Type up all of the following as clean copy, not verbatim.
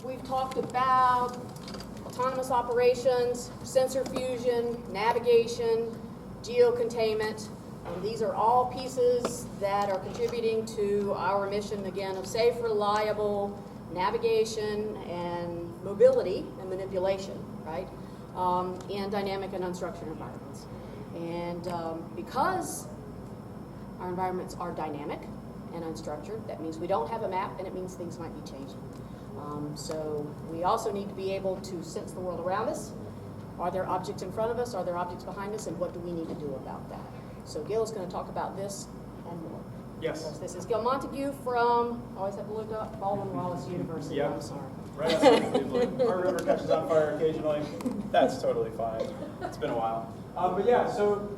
we've talked about autonomous operations, sensor fusion, navigation, geocontainment. These are all pieces that are contributing to our mission, again, of safe, reliable navigation and mobility and manipulation, right, in dynamic and unstructured environments. And because our environments are dynamic and unstructured, that means we don't have a map, and it means things might be changing. So we also need to be able to sense the world around us. Are there objects in front of us? Are there objects behind us? And what do we need to do about that? So Gil is going to talk about this and more. Yes. This is Gil Montague from, I always have to look up, Baldwin-Wallace University. Yep. I'm sorry. Right outside Cleveland. Our river catches on fire occasionally. That's totally fine. It's been a while. But yeah, so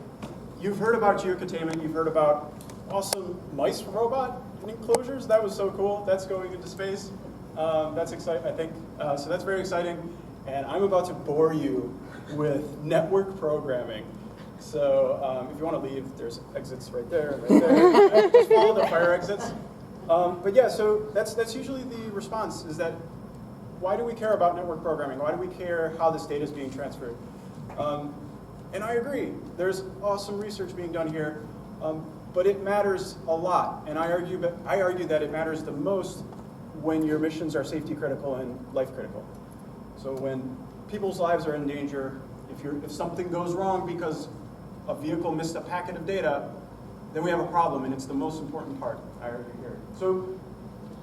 you've heard about geocontainment. You've heard about awesome mice robot enclosures. That was so cool. That's going into space. That's exciting, I think. So that's very exciting. And I'm about to bore you with network programming. So if you want to leave, there's exits right there, right there. Just follow the fire exits. But yeah, so that's usually the response, is that why do we care about network programming? Why do we care how this data is being transferred? And I agree. There's awesome research being done here, but it matters a lot. And I argue that it matters the most when your missions are safety critical and life critical. So when people's lives are in danger, if something goes wrong because a vehicle missed a packet of data, then we have a problem, and it's the most important part, I argue here. So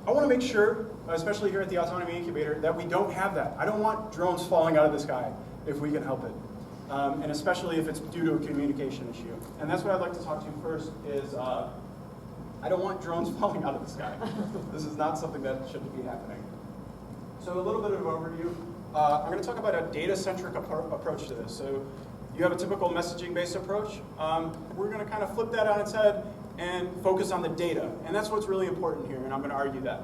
I want to make sure, especially here at the Autonomy Incubator, that we don't have that. I don't want drones falling out of the sky if we can help it, and especially if it's due to a communication issue. And that's what I'd like to talk to you first is, I don't want drones falling out of the sky. This is not something that should be happening. So a little bit of an overview. I'm going to talk about a data-centric approach to this. So you have a typical messaging-based approach. We're going to kind of flip that on its head and focus on the data. And that's what's really important here, and I'm going to argue that.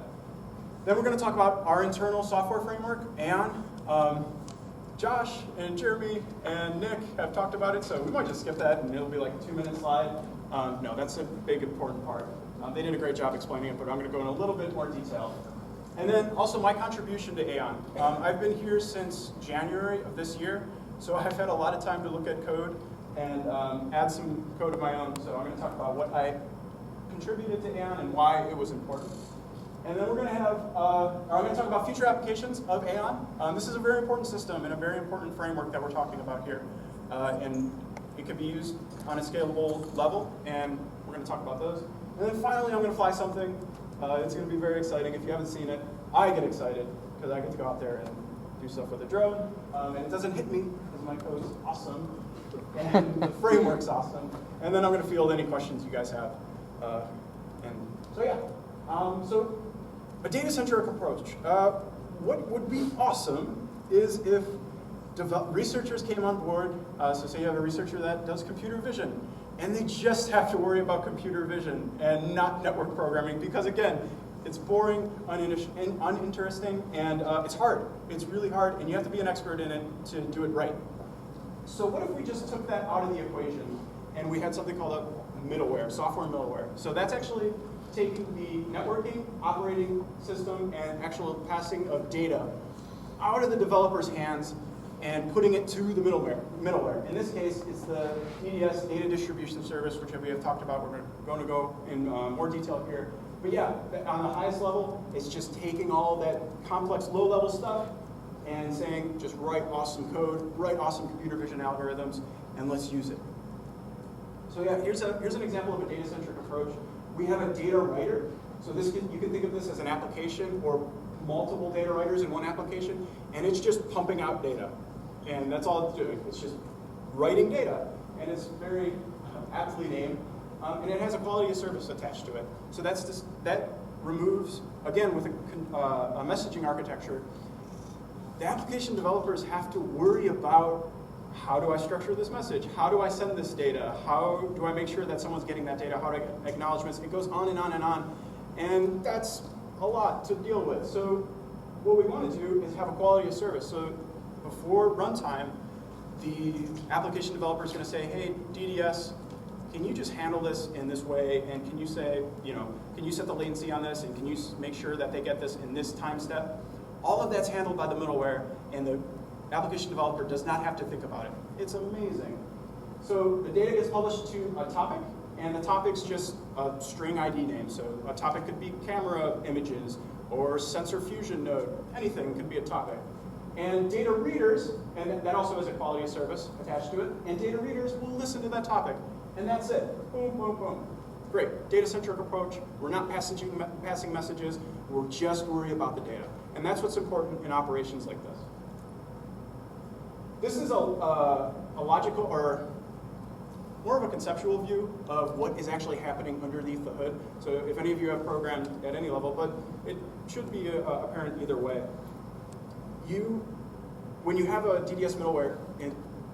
Then we're going to talk about our internal software framework, and Josh and Jeremy and Nick have talked about it, so we might just skip that, and it'll be like a 2-minute slide. No, that's a big, important part. They did a great job explaining it, but I'm going to go in a little bit more detail. And then also my contribution to Aon. I've been here since January of this year, so I've had a lot of time to look at code and add some code of my own. So I'm going to talk about what I contributed to Aon and why it was important. And then we're going to have, I'm going to talk about future applications of Aon. This is a very important system and a very important framework that we're talking about here. And it can be used on a scalable level, and we're going to talk about those. And then finally, I'm going to fly something. It's going to be very exciting. If you haven't seen it, I get excited because I get to go out there and do stuff with a drone. And it doesn't hit me because my code's awesome and the framework's awesome. And then I'm going to field any questions you guys have. So a data-centric approach. What would be awesome is if researchers came on board. So say you have a researcher that does computer vision, and they just have to worry about computer vision and not network programming, because again, it's boring, uninteresting, and it's hard. It's really hard, and you have to be an expert in it to do it right. So what if we just took that out of the equation, and we had something called a middleware, software middleware. So that's actually taking the networking, operating system, and actual passing of data out of the developer's hands and putting it to the middleware. In this case, it's the DDS, Data Distribution Service, which we have talked about. We're going to go in more detail here. But yeah, on the highest level, it's just taking all that complex low-level stuff and saying, just write awesome code, write awesome computer vision algorithms, and let's use it. So yeah, here's an example of a data-centric approach. We have a data writer. So you can think of this as an application or multiple data writers in one application, and it's just pumping out data. And that's all it's doing. It's just writing data. And it's very aptly named. And it has a quality of service attached to it. So that removes, again, with a messaging architecture, the application developers have to worry about, how do I structure this message? How do I send this data? How do I make sure that someone's getting that data? How do I get acknowledgments? It goes on and on and on. And that's a lot to deal with. So what we want to do is have a quality of service. So before runtime, the application developer is going to say, hey, DDS, can you just handle this in this way? And can you say, can you set the latency on this? And can you make sure that they get this in this time step? All of that's handled by the middleware, and the application developer does not have to think about it. It's amazing. So the data gets published to a topic, and the topic's just a string ID name. So a topic could be camera images or sensor fusion node. Anything could be a topic. And data readers, and that also has a quality of service attached to it, and data readers will listen to that topic. And that's it. Boom, boom, boom. Great. Data-centric approach. We're not passing messages. We're just worried about the data. And that's what's important in operations like this. This is a logical, or more of a conceptual view of what is actually happening underneath the hood. So if any of you have programmed at any level, but it should be apparent either way. When you have a DDS middleware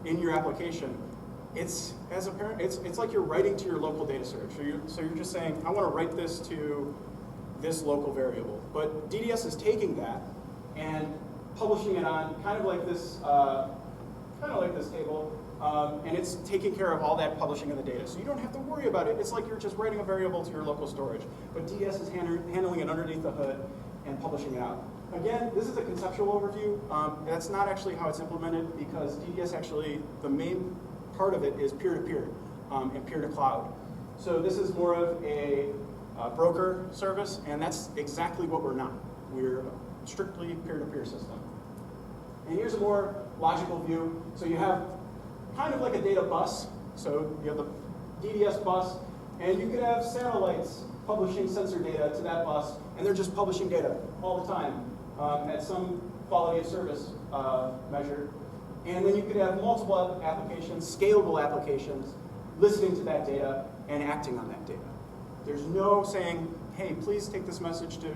in your application, it's like you're writing to your local data search. So you're just saying, I want to write this to this local variable. But DDS is taking that and publishing it on kind of like this table, and it's taking care of all that publishing of the data. So you don't have to worry about it. It's like you're just writing a variable to your local storage. But DDS is handling it underneath the hood and publishing it out. Again, this is a conceptual overview. That's not actually how it's implemented, because DDS actually, the main part of it is peer-to-peer and peer-to-cloud. So this is more of a broker service, and that's exactly what we're not. We're a strictly peer-to-peer system. And here's a more logical view. So you have kind of like a data bus. So you have the DDS bus, and you could have satellites publishing sensor data to that bus, and they're just publishing data all the time at some quality of service measure. And then you could have multiple applications, scalable applications, listening to that data and acting on that data. There's no saying, hey, please take this message to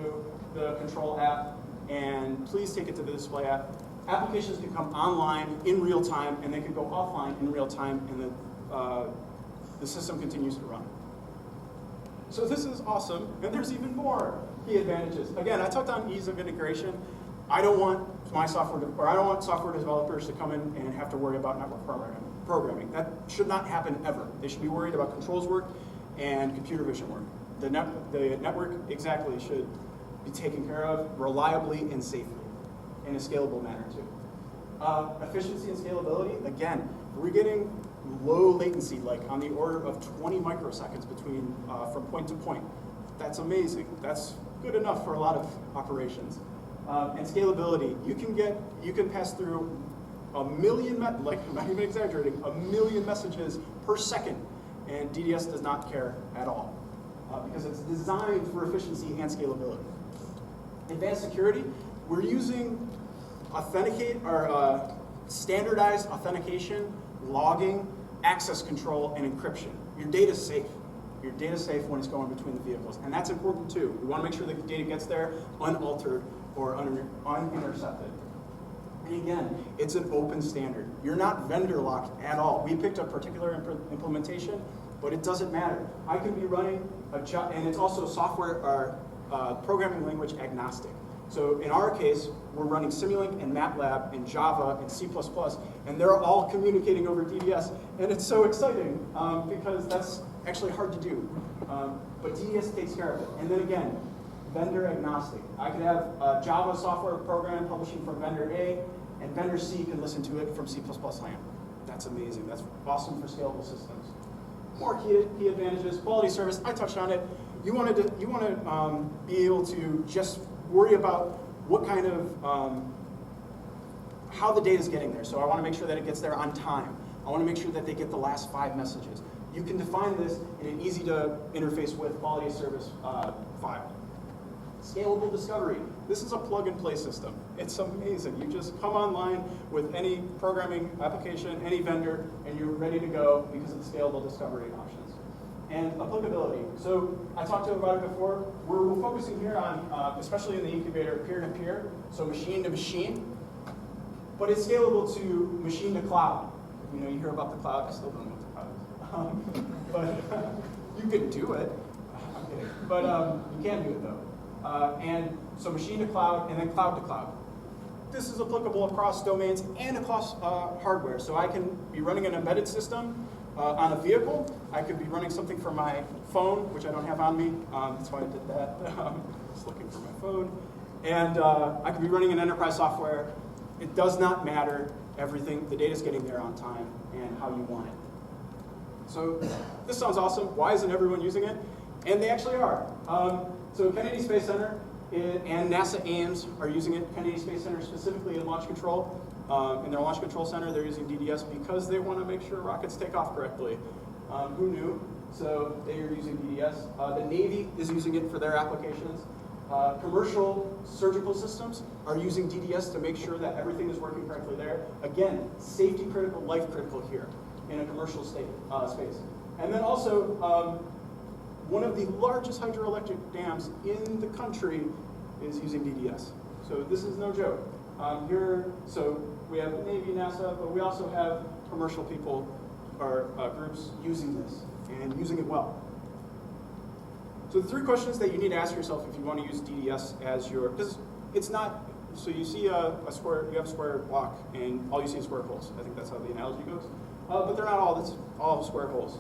the control app, and please take it to the display app. Applications can come online in real time, and they can go offline in real time, and the system continues to run. So this is awesome, and there's even more key advantages. Again, I talked on ease of integration. I don't want software developers to come in and have to worry about network programming. That should not happen ever. They should be worried about controls work and computer vision work. The network exactly should be taken care of reliably and safely in a scalable manner too. Efficiency and scalability, again, we're getting low latency, like on the order of 20 microseconds between from point to point. That's amazing. That's good enough for a lot of operations. And scalability, you can pass through a million, like I'm not even exaggerating, 1 million messages per second, and DDS does not care at all because it's designed for efficiency and scalability. Advanced security, we're using standardized authentication, logging, access control, and encryption. Your data's safe. Your data's safe when it's going between the vehicles, and that's important too. We want to make sure the data gets there unaltered or unintercepted. And again, it's an open standard. You're not vendor locked at all. We picked a particular implementation, but it doesn't matter. I can be running a job, and it's also software or programming language agnostic. So in our case, we're running Simulink and MATLAB and Java and C++, and they're all communicating over DDS, and it's so exciting because that's actually hard to do. But DDS takes care of it. And then again, vendor agnostic. I could have a Java software program publishing from vendor A, and vendor C can listen to it from C++ land. That's amazing. That's awesome for scalable systems. More key advantages. Quality service, I touched on it. You want to be able to just worry about what kind of, how the data is getting there. So I want to make sure that it gets there on time. I want to make sure that they get the last 5 messages. You can define this in an easy to interface with quality of service file. Scalable discovery. This is a plug-and-play system. It's amazing. You just come online with any programming application, any vendor, and you're ready to go because of the scalable discovery options. And applicability. So I talked about it before. We're focusing here on, especially in the incubator, peer-to-peer, so machine to machine. But it's scalable to machine to cloud. You know, you hear about the cloud. I still don't know what the cloud is. But you can do it. I'm kidding. But you can do it, though. And so machine to cloud, and then cloud to cloud. This is applicable across domains and across hardware. So I can be running an embedded system on a vehicle. I could be running something from my phone, which I don't have on me. That's why I did that. Just looking for my phone. And I could be running an enterprise software. It does not matter. Everything, the data's getting there on time and how you want it. So this sounds awesome. Why isn't everyone using it? And they actually are. So Kennedy Space Center and NASA Ames are using it. Kennedy Space Center specifically in launch control. In their launch control center, they're using DDS because they want to make sure rockets take off correctly. Who knew? So they are using DDS. The Navy is using it for their applications. Commercial surgical systems are using DDS to make sure that everything is working correctly there. Again, safety critical, life critical here in a commercial space. And then also, one of the largest hydroelectric dams in the country is using DDS. So this is no joke. So we have Navy, NASA, but we also have commercial people or groups using this and using it well. So the 3 questions that you need to ask yourself if you want to use DDS as your, because it's not, so you see a square, you have a square block and all you see is square holes. I think that's how the analogy goes. But they're not all, it's all square holes.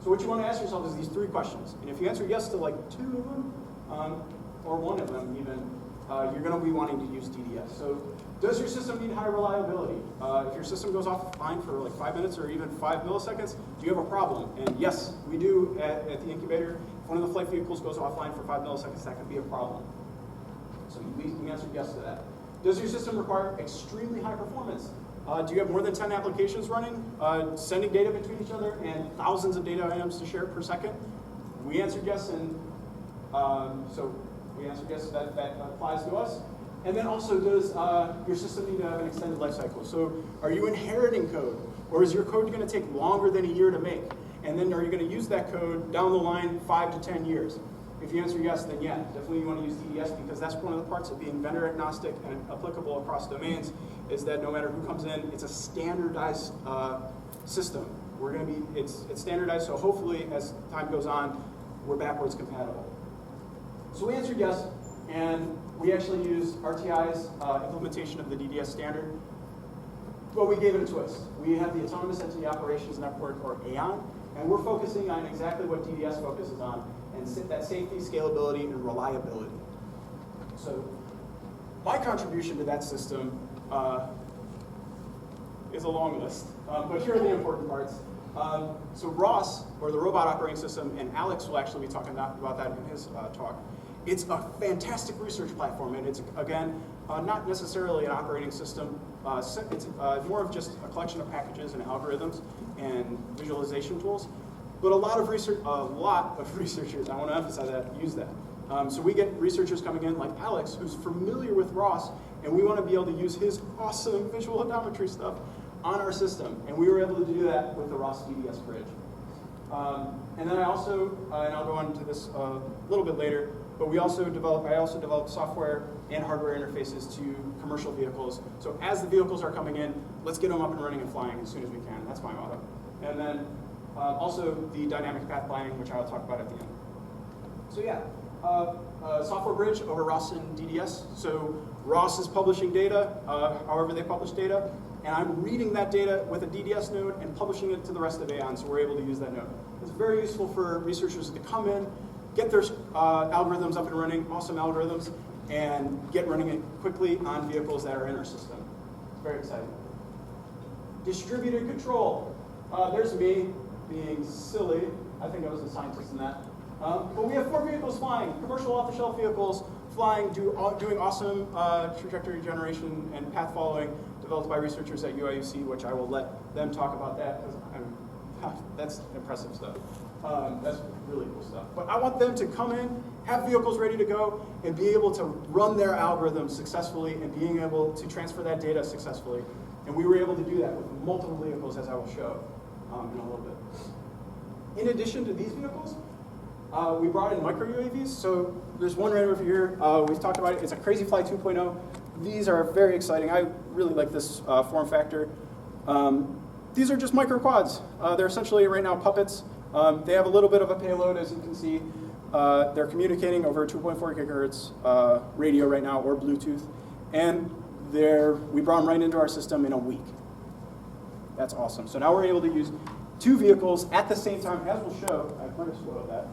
So what you want to ask yourself is these 3 questions. And if you answer yes to like 2 of them, or 1 of them even, you're going to be wanting to use DDS. So does your system need high reliability? If your system goes offline for like 5 minutes or even 5 milliseconds, do you have a problem? And yes, we do at the incubator. If one of the flight vehicles goes offline for 5 milliseconds, that could be a problem. So we answered yes to that. Does your system require extremely high performance? Do you have more than 10 applications running, sending data between each other and thousands of data items to share per second? We answered yes, and so we answered yes, that applies to us. And then also, does your system need to have an extended life cycle? So are you inheriting code? Or is your code going to take longer than a year to make? And then are you going to use that code down the line 5 to 10 years? If you answer yes, then yeah, definitely you want to use DDS because that's one of the parts of being vendor agnostic and applicable across domains is that no matter who comes in, it's a standardized system. We're going to be, it's standardized, so hopefully as time goes on, we're backwards compatible. So we answered yes, and we actually use RTI's implementation of the DDS standard. Well, we gave it a twist. We have the Autonomous Entity Operations Network, or AON, and we're focusing on exactly what DDS focuses on, and that safety, scalability, and reliability. So my contribution to that system is a long list, but here are the important parts. So ROS, or the Robot Operating System, and Alex will actually be talking about that in his talk. It's a fantastic research platform, and it's, again, not necessarily an operating system. It's more of just a collection of packages and algorithms and visualization tools. But a lot of researchers, I want to emphasize that, use that. So we get researchers coming in like Alex, who's familiar with ROS, and we want to be able to use his awesome visual odometry stuff on our system. And we were able to do that with the ROS DDS bridge. And then I also, and I'll go on to this a little bit later, but I also developed software and hardware interfaces to commercial vehicles. So as the vehicles are coming in, let's get them up and running and flying as soon as we can. That's my motto. And then also the dynamic path planning, which I'll talk about at the end. So yeah, software bridge over ROS and DDS. So ROS is publishing data, however they publish data, and I'm reading that data with a DDS node and publishing it to the rest of AON, so we're able to use that node. It's very useful for researchers to come in, get their algorithms up and running, awesome algorithms, and get running it quickly on vehicles that are in our system. It's very exciting. Distributed control. There's me being silly. I think I was a scientist in that. But we have 4 vehicles flying, commercial off-the-shelf vehicles flying, doing awesome trajectory generation and path following developed by researchers at UIUC, which I will let them talk about that because that's impressive stuff. That's really cool stuff. But I want them to come in, have vehicles ready to go, and be able to run their algorithms successfully and being able to transfer that data successfully. And we were able to do that with multiple vehicles, as I will show in a little bit. In addition to these vehicles, we brought in micro UAVs. So there's one right over here. We've talked about it. It's a Crazy Fly 2.0. These are very exciting. I really like this form factor. These are just micro quads. They're essentially right now puppets. They have a little bit of a payload, as you can see. They're communicating over 2.4 gigahertz radio right now, or Bluetooth. And we brought them right into our system in a week. That's awesome. So now we're able to use 2 vehicles at the same time, as we'll show. I might have spoiled that.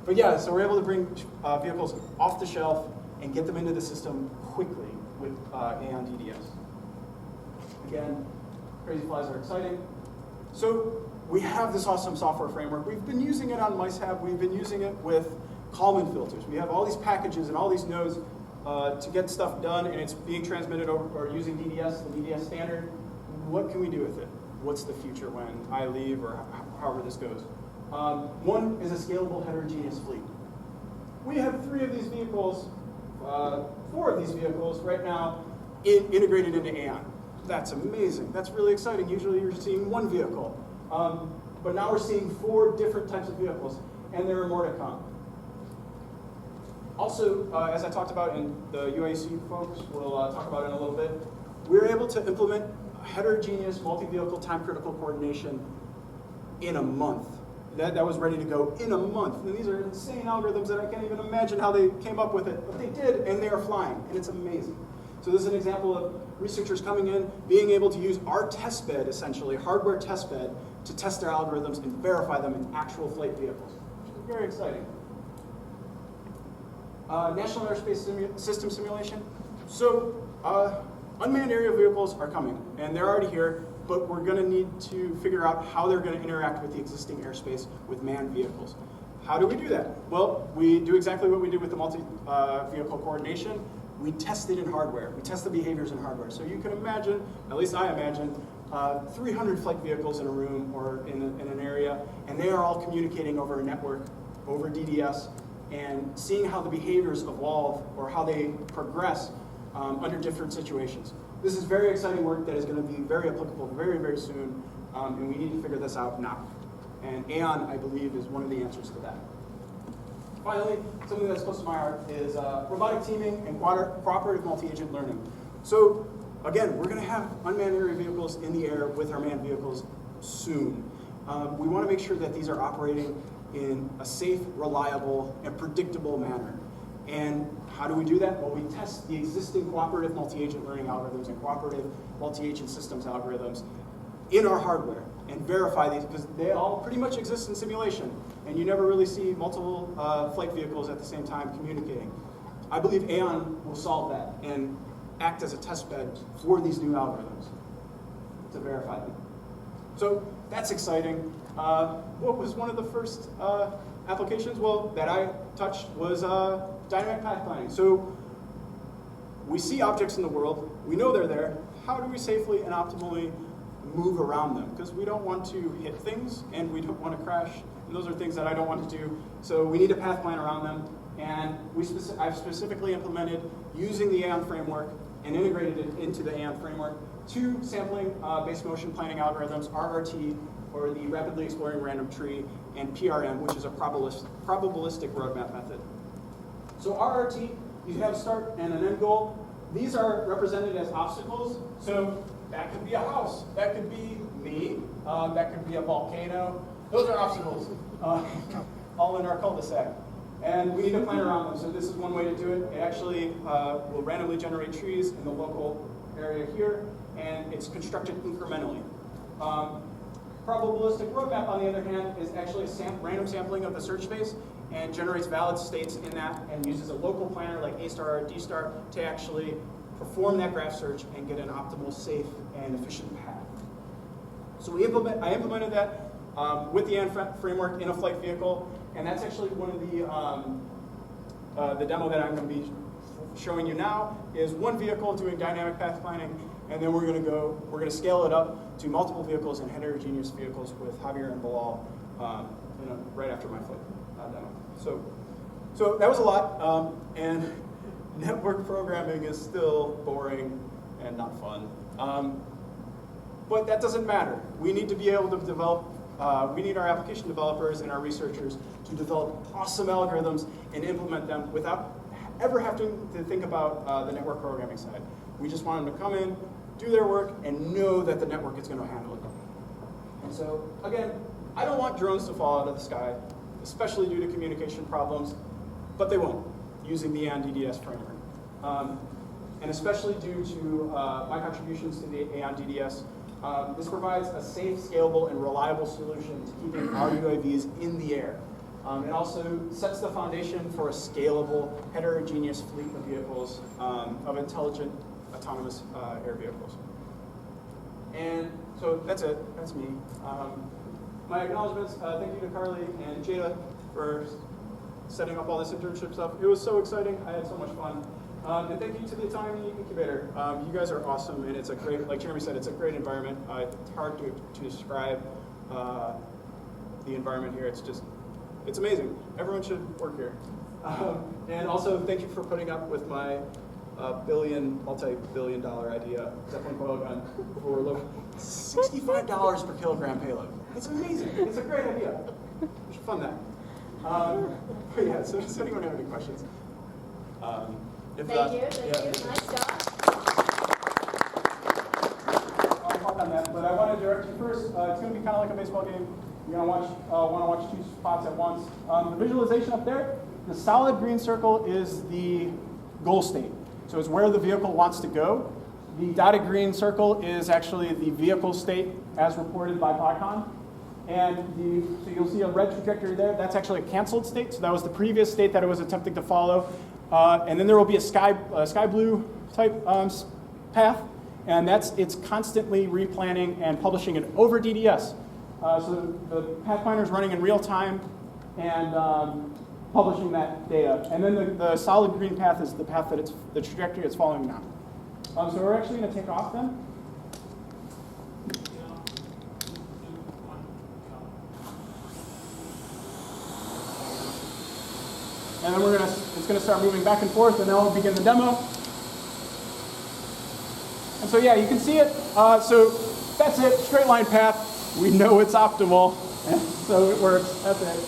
But yeah, so we're able to bring vehicles off the shelf and get them into the system quickly with Aon DDS. Again, crazy flies are exciting. So we have this awesome software framework. We've been using it on MiceHab. We've been using it with Kalman filters. We have all these packages and all these nodes to get stuff done, and it's being transmitted over or using DDS, the DDS standard. What can we do with it? What's the future when I leave or however this goes? One is a scalable heterogeneous fleet. We have 3 of these vehicles, 4 of these vehicles right now integrated into Aon. That's amazing. That's really exciting. Usually you're seeing 1 vehicle. But now we're seeing 4 different types of vehicles, and there are more to come. Also, as I talked about, and the UAC folks will talk about in a little bit, we're able to implement heterogeneous multi-vehicle time-critical coordination in a month. That was ready to go in a month. And these are insane algorithms that I can't even imagine how they came up with it, but they did, and they are flying, and it's amazing. So this is an example of researchers coming in, being able to use our test bed, essentially, hardware test bed, to test their algorithms and verify them in actual flight vehicles, which is very exciting. National Airspace System Simulation. So unmanned aerial vehicles are coming, and they're already here, but we're going to need to figure out how they're going to interact with the existing airspace with manned vehicles. How do we do that? Well, we do exactly what we did with the multi-vehicle coordination. We test it in hardware. We test the behaviors in hardware. So you can imagine, at least I imagine, 300 flight vehicles in a room or in an area, and they are all communicating over a network, over DDS, and seeing how the behaviors evolve or how they progress under different situations. This is very exciting work that is going to be very applicable very, very soon, and we need to figure this out now. And Aon, I believe, is one of the answers to that. Finally, something that's close to my heart is robotic teaming and cooperative multi-agent learning. So again, we're going to have unmanned aerial vehicles in the air with our manned vehicles soon. We want to make sure that these are operating in a safe, reliable, and predictable manner. And how do we do that? Well, we test the existing cooperative multi-agent learning algorithms and cooperative multi-agent systems algorithms in our hardware and verify these, because they all pretty much exist in simulation, and you never really see multiple flight vehicles at the same time communicating. I believe Aon will solve that and act as a test bed for these new algorithms to verify them. So that's exciting. What was one of the first applications? Well, that I touched was dynamic path planning. So we see objects in the world, we know they're there. How do we safely and optimally move around them? Because we don't want to hit things and we don't want to crash. And those are things that I don't want to do. So we need a path plan around them. And I've specifically implemented using the Aon framework and integrated it into the Aon framework 2 sampling-based motion planning algorithms, RRT, or the Rapidly Exploring Random Tree, and PRM, which is a probabilistic roadmap method. So RRT, you have a start and an end goal. These are represented as obstacles. So that could be a house, that could be me, that could be a volcano. Those are obstacles, all in our cul-de-sac. And we need to plan around them. So this is one way to do it. It actually will randomly generate trees in the local area here, and it's constructed incrementally. Probabilistic roadmap, on the other hand, is actually a random sampling of the search space and generates valid states in that and uses a local planner like A star or D star to actually perform that graph search and get an optimal, safe, and efficient path. So I implemented that with the Aon framework in a flight vehicle, and that's actually one of the demo that I'm going to be showing you now is one vehicle doing dynamic path planning, and then we're going to scale it up to multiple vehicles and heterogeneous vehicles with Javier and Bilal right after my flight demo. So that was a lot, and network programming is still boring and not fun. But that doesn't matter. We need to be able to develop, we need our application developers and our researchers to develop awesome algorithms and implement them without ever having to think about the network programming side. We just want them to come in, do their work, and know that the network is going to handle it. And so, again, I don't want drones to fall out of the sky, especially due to communication problems, but they won't, using the Aon DDS framework. And especially due to my contributions to the Aon DDS, this provides a safe, scalable, and reliable solution to keeping our UAVs in the air. It also sets the foundation for a scalable, heterogeneous fleet of vehicles, of intelligent, autonomous air vehicles. And so that's it. That's me. My acknowledgments, thank you to Carly and Jada for setting up all this internship stuff. It was so exciting. I had so much fun. And thank you to the Autonomy Incubator. You guys are awesome, and it's a great, like Jeremy said, it's a great environment. It's hard to describe the environment here. It's amazing. Everyone should work here. And also, thank you for putting up with my multi-billion dollar idea, Zeppelin coil gun, for $65 per kilogram payload. It's amazing. It's a great idea. We should fund that. But yeah, so does anyone have any questions? Thank you. Nice job. I'll talk on that, but I want to direct you first. It's going to be kind of like a baseball game. You're going to want to watch two spots at once. The visualization up there, the solid green circle is the goal state. So it's where the vehicle wants to go. The dotted green circle is actually the vehicle state as reported by PodCon. And so you'll see a red trajectory there. That's actually a canceled state. So that was the previous state that it was attempting to follow. And then there will be a sky blue type path. And it's constantly replanning and publishing it over DDS. So the Pathfinder is running in real time and publishing that data. And then the solid green path is the path that the trajectory it's following now. So we're actually going to take off then. And then it's going to start moving back and forth, and then we'll begin the demo. And so yeah, you can see it. So that's it, straight line path. We know it's optimal, and so it works. That's it.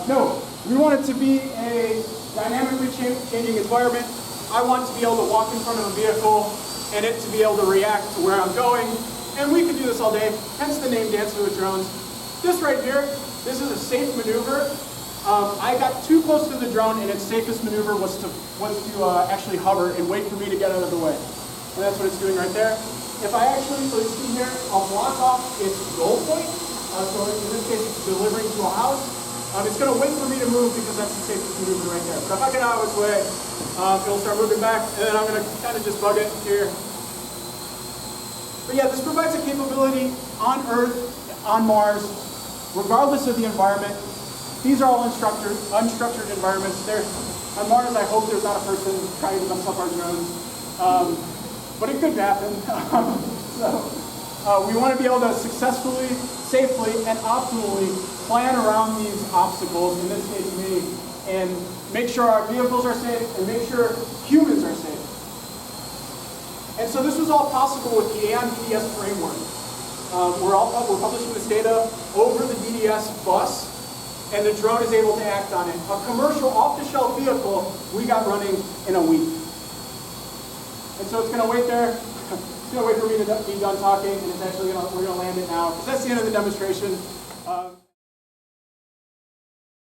No, we want it to be a dynamically changing environment. I want to be able to walk in front of a vehicle and it to be able to react to where I'm going. And we can do this all day, hence the name Dancing with Drones. This right here, this is a safe maneuver. I got too close to the drone, and its safest maneuver was to actually hover and wait for me to get out of the way. And that's what it's doing right there. If I actually, so you see here, I'll block off its goal point. So in this case, it's delivering to a house. It's going to wait for me to move because that's the safest maneuver right there. But if I get out of its way, it'll start moving back, and then I'm going to kind of just bug it here. But yeah, this provides a capability on Earth, on Mars, regardless of the environment. These are all unstructured environments. On Mars, I hope there's not a person trying to mess up our drones. But it could happen. So we want to be able to successfully, safely, and optimally plan around these obstacles, in this case me, and make sure our vehicles are safe and make sure humans are safe. And so this was all possible with the AION DDS framework. We're publishing this data over the DDS bus, and the drone is able to act on it. A commercial off-the-shelf vehicle we got running in a week. And so it's going to wait there. It's going to wait for me to be done talking, and we're going to land it now. That's the end of the demonstration.